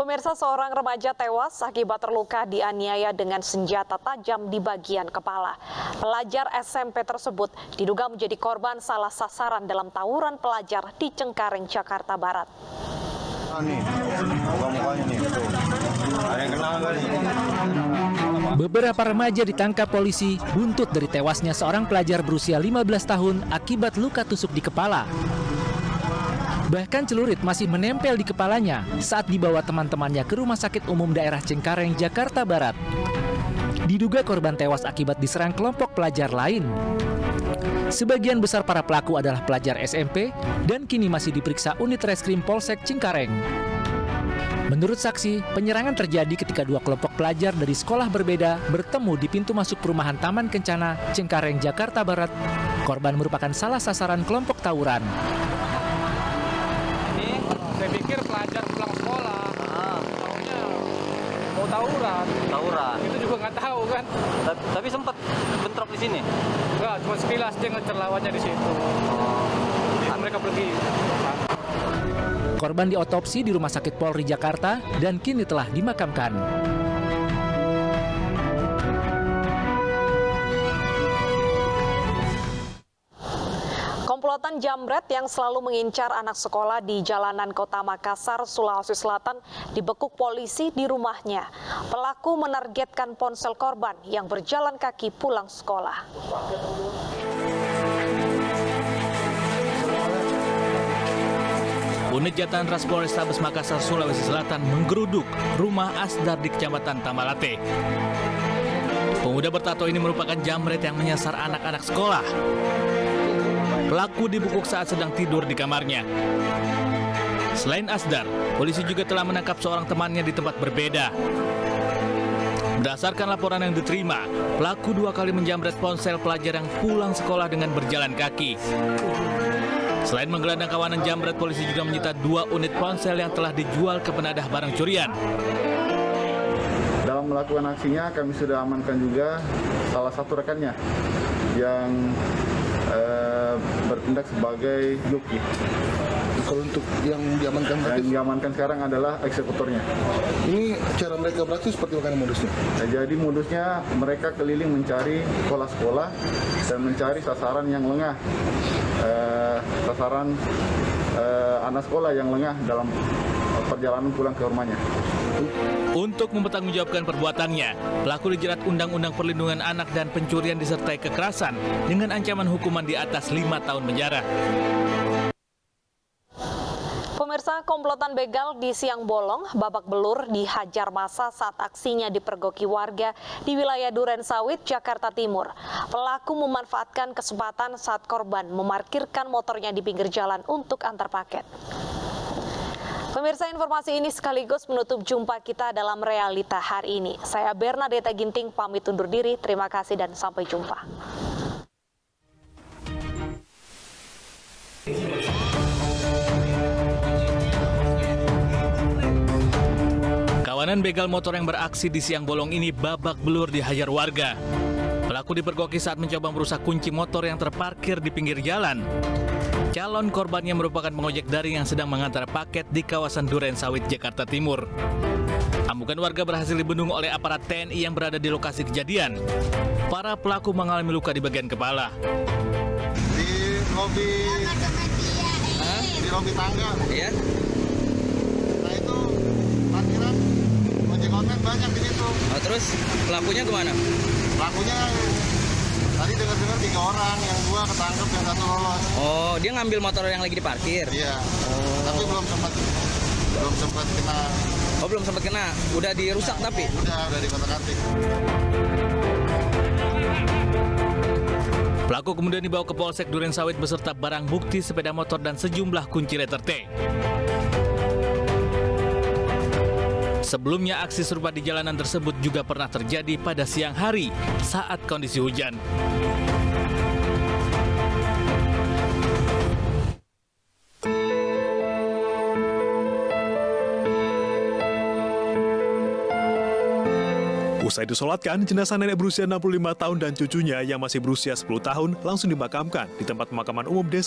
Pemirsa, seorang remaja tewas akibat terluka dianiaya dengan senjata tajam di bagian kepala. Pelajar SMP tersebut diduga menjadi korban salah sasaran dalam tawuran pelajar di Cengkareng, Jakarta Barat. Beberapa remaja ditangkap polisi buntut dari tewasnya seorang pelajar berusia 15 tahun akibat luka tusuk di kepala. Bahkan celurit masih menempel di kepalanya saat dibawa teman-temannya ke Rumah Sakit Umum Daerah Cengkareng, Jakarta Barat. Diduga korban tewas akibat diserang kelompok pelajar lain. Sebagian besar para pelaku adalah pelajar SMP dan kini masih diperiksa unit reskrim Polsek Cengkareng. Menurut saksi, penyerangan terjadi ketika dua kelompok pelajar dari sekolah berbeda bertemu di pintu masuk perumahan Taman Kencana, Cengkareng, Jakarta Barat. Korban merupakan salah sasaran kelompok tawuran. Saya pikir pelajar pulang sekolah, taunya mau tawuran. Itu juga nggak tahu kan. Tapi sempat bentrok di sini? Nggak, cuma sekilas dia ngejar lawannya di situ. Mereka pergi. Korban diotopsi di Rumah Sakit Polri Jakarta dan kini telah dimakamkan. Komplotan jambret yang selalu mengincar anak sekolah di jalanan Kota Makassar, Sulawesi Selatan dibekuk polisi di rumahnya. Pelaku menargetkan ponsel korban yang berjalan kaki pulang sekolah. Unit Jatan Ras Polrestabes Makassar, Sulawesi Selatan menggeruduk rumah Asdar di Kecamatan Tamalate. Pemuda bertato ini merupakan jambret yang menyasar anak-anak sekolah. Pelaku dibekuk saat sedang tidur di kamarnya. Selain Asdar, polisi juga telah menangkap seorang temannya di tempat berbeda. Berdasarkan laporan yang diterima, pelaku dua kali menjambret ponsel pelajar yang pulang sekolah dengan berjalan kaki. Selain menggelandang kawanan jambret, polisi juga menyita 2 unit ponsel yang telah dijual ke penadah barang curian. Dalam melakukan aksinya, kami sudah amankan juga salah satu rekannya yang bertindak sebagai joki. Kalau untuk yang diamankan yang diamankan sekarang adalah eksekutornya. Ini cara mereka beraksi seperti apa modusnya? Jadi modusnya mereka keliling mencari sekolah-sekolah dan mencari sasaran yang lengah, sasaran anak sekolah yang lengah dalam perjalanan pulang ke rumahnya. Untuk mempertanggungjawabkan perbuatannya, pelaku dijerat Undang-Undang Perlindungan Anak dan pencurian disertai kekerasan dengan ancaman hukuman di atas 5 tahun penjara. Pemirsa, komplotan begal di Siang Bolong babak belur dihajar massa saat aksinya dipergoki warga di wilayah Durensawit, Jakarta Timur. Pelaku memanfaatkan kesempatan saat korban memarkirkan motornya di pinggir jalan untuk antar paket. Pemirsa, informasi ini sekaligus menutup jumpa kita dalam Realita hari ini. Saya Bernadetta Ginting pamit undur diri. Terima kasih dan sampai jumpa. Kawanan begal motor yang beraksi di Siang Bolong ini babak belur dihajar warga. Pelaku dipergoki saat mencoba merusak kunci motor yang terparkir di pinggir jalan. Calon korbannya merupakan pengojek daring yang sedang mengantar paket di kawasan Durensawit, Jakarta Timur. Amukan warga berhasil dibendung oleh aparat TNI yang berada di lokasi kejadian. Para pelaku mengalami luka di bagian kepala. Di lobi tangga. Iya. Nah itu parkiran ojek online banyak di situ. Oh, terus pelakunya kemana? Pelakunya tadi dengar-dengar 3 orang, yang 2 ketangkep, yang 1 lolos. Oh, dia ngambil motor yang lagi diparkir. Iya. Tapi belum sempat kena. Oh, belum sempat kena. Udah dirusak tapi. Udah dikotak-atik. Pelaku kemudian dibawa ke Polsek Durensawit beserta barang bukti sepeda motor dan sejumlah kunci letter T. Sebelumnya aksi serupa di jalanan tersebut juga pernah terjadi pada siang hari saat kondisi hujan. Usai disolatkan, jenazah nenek berusia 65 tahun dan cucunya yang masih berusia 10 tahun langsung dimakamkan di tempat pemakaman umum desa